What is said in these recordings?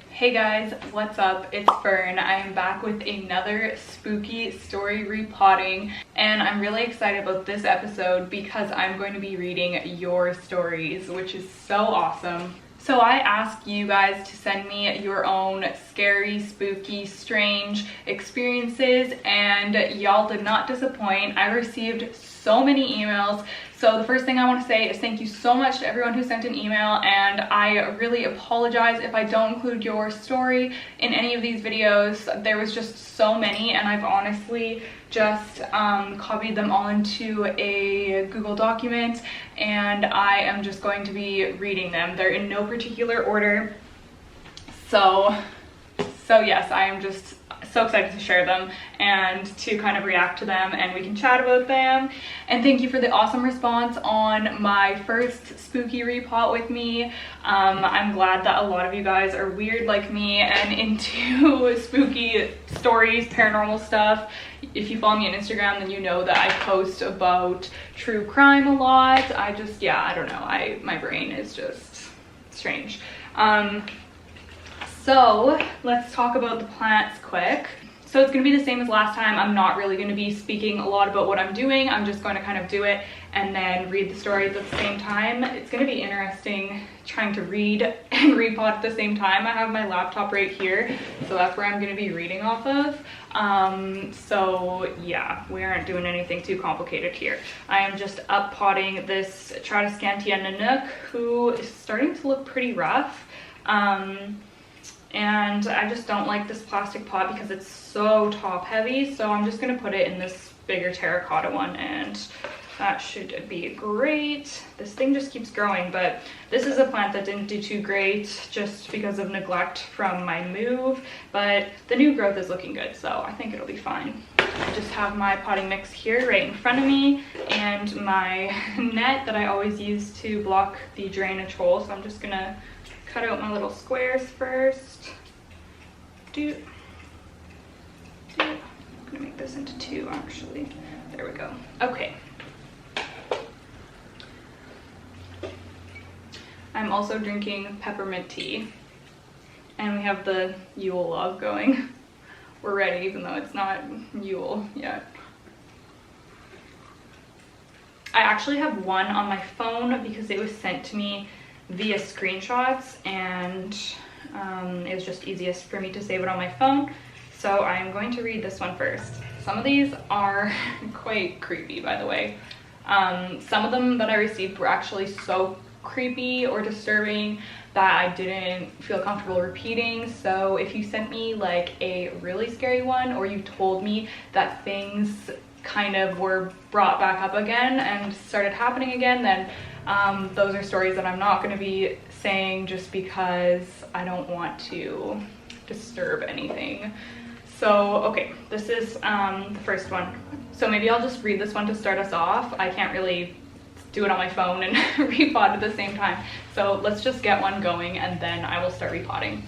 Hey guys, what's up? It's Fern. I am back with another spooky story repotting, and I'm really excited about this episode because I'm going to be reading your stories, which is so awesome. So I asked you guys to send me your own scary, spooky, strange experiences, and y'all did not disappoint. I received so many emails. So the first thing I want to say is thank you so much to everyone who sent an email, and I really apologize if I don't include your story in any of these videos. There was just so many, and I've honestly just copied them all into a Google document, and I am just going to be reading them. They're in no particular order. So yes, I am just so excited to share them and to kind of react to them, and we can chat about them. And thank you for the awesome response on my first spooky repot with me. I'm glad that a lot of you guys are weird like me and into spooky stories, paranormal stuff. If you follow me on Instagram, then you know that I post about true crime a lot. I don't know, my brain is just strange. So let's talk about the plants quick. So it's going to be the same as last time. I'm not really going to be speaking a lot about what I'm doing. I'm just going to kind of do it and then read the stories at the same time. It's going to be interesting trying to read and repot at the same time. I have my laptop right here, so that's where I'm going to be reading off of. So yeah, we aren't doing anything too complicated here. I am just up potting this Tradescantia Nanook, who is starting to look pretty rough. And I just don't like this plastic pot because it's so top heavy, so I'm just gonna put it in this bigger terracotta one, and that should be great. This thing just keeps growing, but this is a plant that didn't do too great just because of neglect from my move, but the new growth is looking good, so I think it'll be fine. I just have my potting mix here right in front of me and my net that I always use to block the drainage hole, so I'm just gonna cut out my little squares first. I'm gonna make this into two actually. There we go. Okay. I'm also drinking peppermint tea, and we have the Yule log going. We're ready, even though it's not Yule yet. I actually have one on my phone because it was sent to me via screenshots, and it was just easiest for me to save it on my phone. So I'm going to read this one first. Some of these are quite creepy, by the way. Some of them that I received were actually so creepy or disturbing that I didn't feel comfortable repeating. So if you sent me like a really scary one, or you told me that things kind of were brought back up again and started happening again, then those are stories that I'm not going to be saying just because I don't want to disturb anything. So okay, this is the first one. So maybe I'll just read this one to start us off. I can't really do it on my phone and repot at the same time. So let's just get one going and then I will start repotting.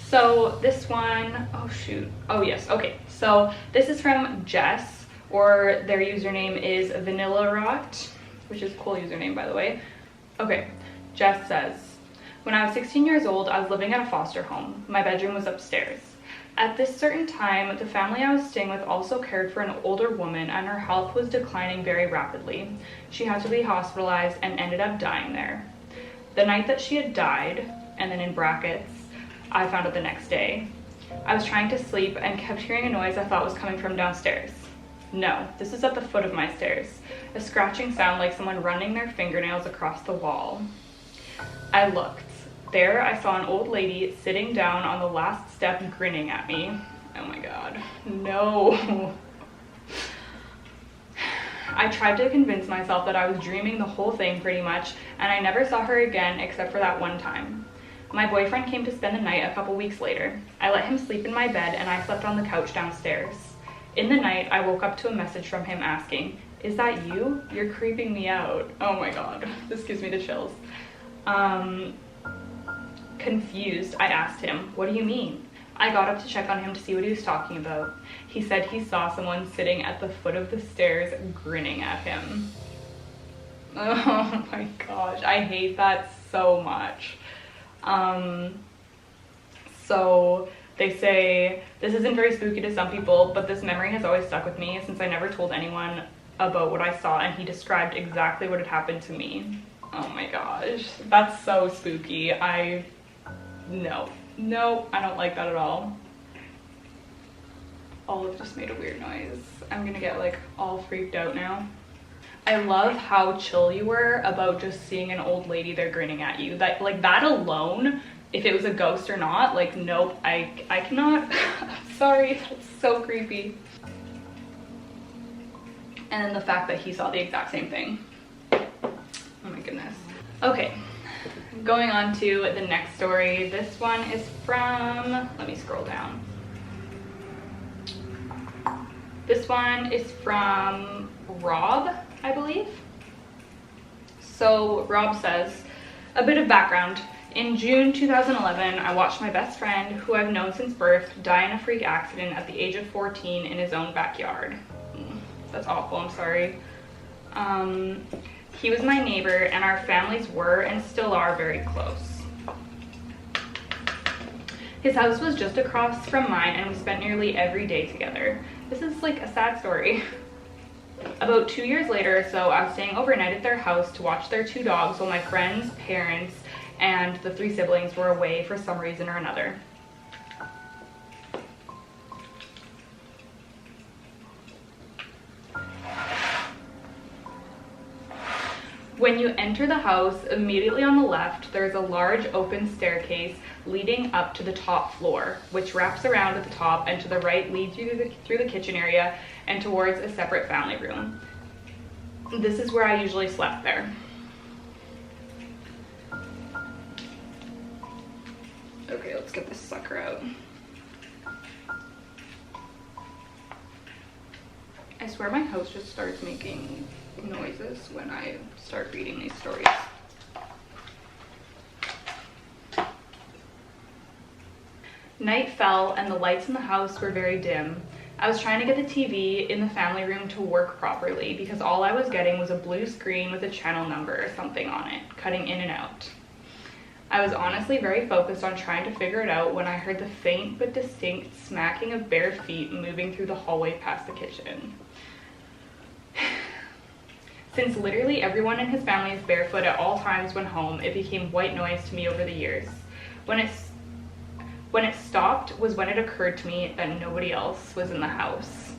So this one, oh shoot, oh yes, okay. So this is from Jess, or their username is Vanilla Rot, which is a cool username, by the way. Okay, Jess says, when I was 16 years old, I was living at a foster home. My bedroom was upstairs. At this certain time, the family I was staying with also cared for an older woman, and her health was declining very rapidly. She had to be hospitalized and ended up dying there. The night that she had died, and then in brackets, I found it the next day, I was trying to sleep and kept hearing a noise I thought was coming from downstairs. No, this is at the foot of my stairs. A scratching sound like someone running their fingernails across the wall. I looked. There I saw an old lady sitting down on the last step grinning at me. Oh my god, no. I tried to convince myself that I was dreaming the whole thing pretty much, and I never saw her again except for that one time. My boyfriend came to spend the night a couple weeks later. I let him sleep in my bed and I slept on the couch downstairs. In the night, I woke up to a message from him asking, "Is that you? You're creeping me out." Oh my god, this gives me the chills. Confused, I asked him, "What do you mean?" I got up to check on him to see what he was talking about. He said he saw someone sitting at the foot of the stairs grinning at him. Oh my gosh, I hate that so much. So they say, this isn't very spooky to some people, but this memory has always stuck with me since I never told anyone about what I saw, and he described exactly what had happened to me. Oh my gosh, that's so spooky. No, I don't like that at all. Olive just made a weird noise. I'm gonna get like all freaked out now. I love how chill you were about just seeing an old lady there grinning at you. That, like, that alone, if it was a ghost or not, like, nope, I cannot. I'm sorry, that's so creepy. And then the fact that he saw the exact same thing. Oh my goodness. Okay, going on to the next story. This one is from, let me scroll down. This one is from Rob, I believe. So Rob says, a bit of background. In June 2011, I watched my best friend, who I've known since birth, die in a freak accident at the age of 14 in his own backyard. That's awful, I'm sorry. He was my neighbor, and our families were and still are very close. His house was just across from mine, and we spent nearly every day together. This is like a sad story. About 2 years later or so, I was staying overnight at their house to watch their 2 dogs while my friend's parents and the 3 siblings were away for some reason or another. When you enter the house, immediately on the left, there's a large open staircase leading up to the top floor, which wraps around at the top, and to the right leads you through the kitchen area and towards a separate family room. This is where I usually slept there. Okay, let's get this sucker out. I swear my house just starts making noises when I start reading these stories. Night fell and the lights in the house were very dim. I was trying to get the TV in the family room to work properly because all I was getting was a blue screen with a channel number or something on it, cutting in and out. I was honestly very focused on trying to figure it out when I heard the faint but distinct smacking of bare feet moving through the hallway past the kitchen. Since literally everyone in his family is barefoot at all times when home, it became white noise to me over the years. When it stopped was when it occurred to me that nobody else was in the house.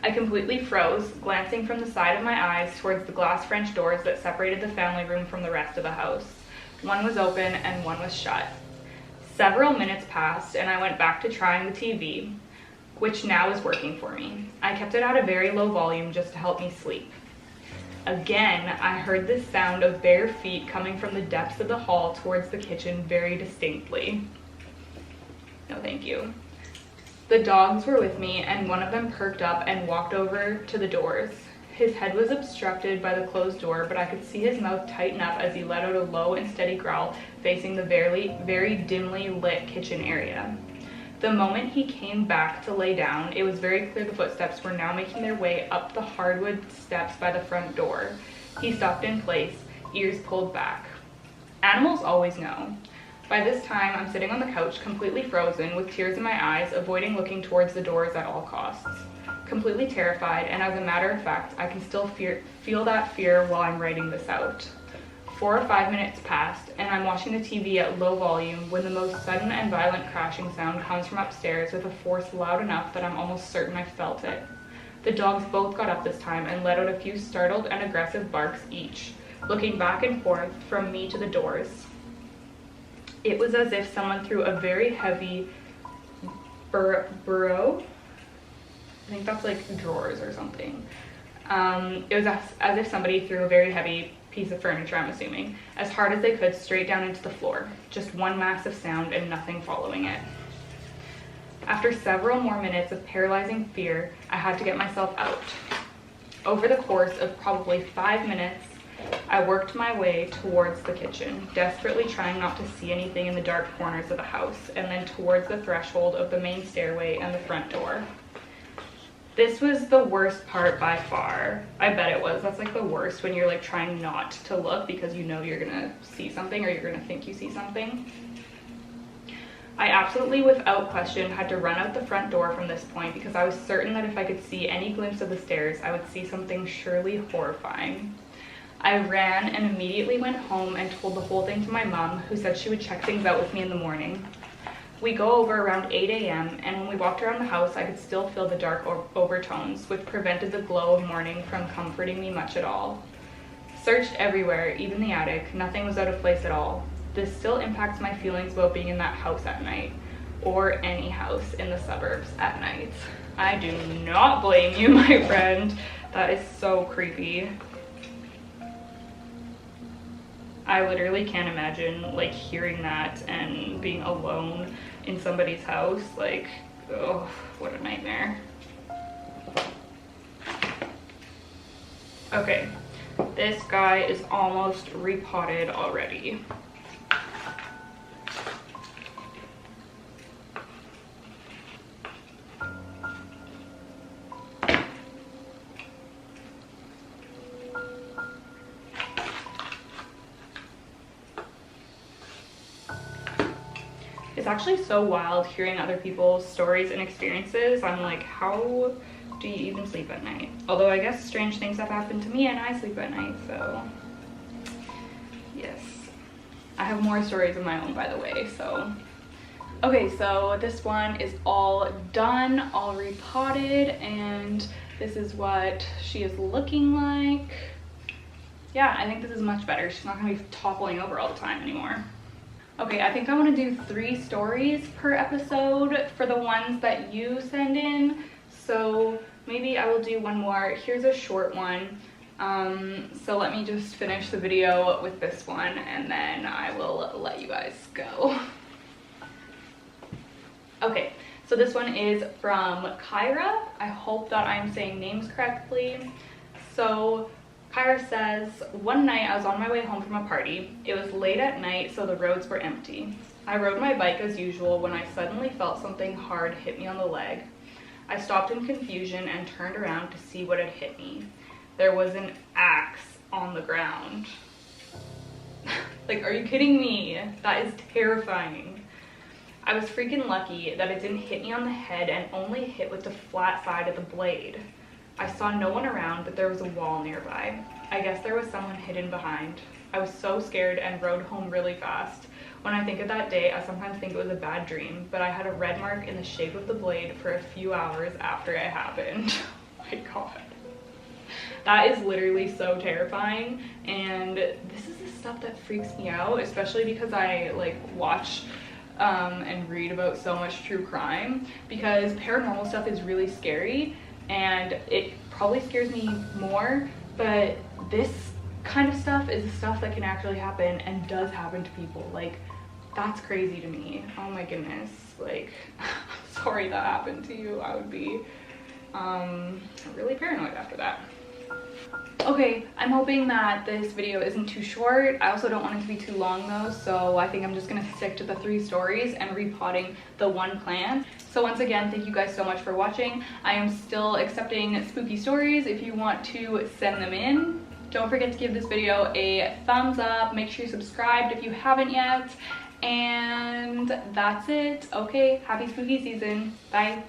I completely froze, glancing from the side of my eyes towards the glass French doors that separated the family room from the rest of the house. One was open and one was shut. Several minutes passed and I went back to trying the TV, which now is working for me. I kept it at a very low volume just to help me sleep. Again, I heard this sound of bare feet coming from the depths of the hall towards the kitchen very distinctly. No, thank you. The dogs were with me, and one of them perked up and walked over to the doors. His head was obstructed by the closed door, but I could see his mouth tighten up as he let out a low and steady growl facing the very dimly lit kitchen area. The moment he came back to lay down, it was very clear the footsteps were now making their way up the hardwood steps by the front door. He stopped in place, ears pulled back. Animals always know. By this time, I'm sitting on the couch, completely frozen, with tears in my eyes, avoiding looking towards the doors at all costs. Completely terrified, and as a matter of fact, I can still feel that fear while I'm writing this out. 4 or 5 minutes passed, and I'm watching the TV at low volume when the most sudden and violent crashing sound comes from upstairs with a force loud enough that I'm almost certain I felt it. The dogs both got up this time and let out a few startled and aggressive barks each, looking back and forth from me to the doors. It was as if someone threw a very heavy burro I think that's like drawers or something. It was as if somebody threw a very heavy piece of furniture, I'm assuming, as hard as they could straight down into the floor. Just one massive sound and nothing following it. After several more minutes of paralyzing fear, I had to get myself out. Over the course of probably 5 minutes, I worked my way towards the kitchen, desperately trying not to see anything in the dark corners of the house, and then towards the threshold of the main stairway and the front door. This was the worst part by far. I bet it was. That's like the worst, when you're like trying not to look because you know you're gonna see something, or you're gonna think you see something. I absolutely, without question, had to run out the front door from this point because I was certain that if I could see any glimpse of the stairs, I would see something surely horrifying. I ran and immediately went home and told the whole thing to my mom, who said she would check things out with me in the morning. We go over around 8 a.m. and when we walked around the house, I could still feel the dark overtones, which prevented the glow of morning from comforting me much at all. Searched everywhere, even the attic, nothing was out of place at all. This still impacts my feelings about being in that house at night, or any house in the suburbs at night. I do not blame you, my friend. That is so creepy. I literally can't imagine like hearing that and being alone in somebody's house. Like, oh, what a nightmare. Okay, this guy is almost repotted already. It's actually so wild hearing other people's stories and experiences. I'm like, how do you even sleep at night? Although I guess strange things have happened to me and I sleep at night, so yes. I have more stories of my own, by the way, so. Okay, so this one is all done, all repotted, and this is what she is looking like. Yeah, I think this is much better. She's not gonna be toppling over all the time anymore. Okay, I think I want to do 3 stories per episode for the ones that you send in. So maybe I will do one more. Here's a short one. So let me just finish the video with this one and then I will let you guys go. Okay, so this one is from Kyra. I hope that I'm saying names correctly. So Kyra says, one night I was on my way home from a party. It was late at night, so the roads were empty. I rode my bike as usual when I suddenly felt something hard hit me on the leg. I stopped in confusion and turned around to see what had hit me. There was an axe on the ground. Like, are you kidding me? That is terrifying. I was freaking lucky that it didn't hit me on the head and only hit with the flat side of the blade. I saw no one around, but there was a wall nearby. I guess there was someone hidden behind. I was so scared and rode home really fast. When I think of that day, I sometimes think it was a bad dream, but I had a red mark in the shape of the blade for a few hours after it happened. Oh my god. That is literally so terrifying, and this is the stuff that freaks me out, especially because I like watch and read about so much true crime, because paranormal stuff is really scary and it probably scares me more, but this kind of stuff is the stuff that can actually happen and does happen to people. Like, that's crazy to me. Oh my goodness. Like, I'm sorry that happened to you. I would be really paranoid after that. Okay, I'm hoping that this video isn't too short. I also don't want it to be too long though, so I think I'm just gonna stick to the 3 stories and repotting the 1 plant. So once again, thank you guys so much for watching. I am still accepting spooky stories if you want to send them in. Don't forget to give this video a thumbs up. Make sure you're subscribed if you haven't yet. And that's it. Okay, happy spooky season. Bye.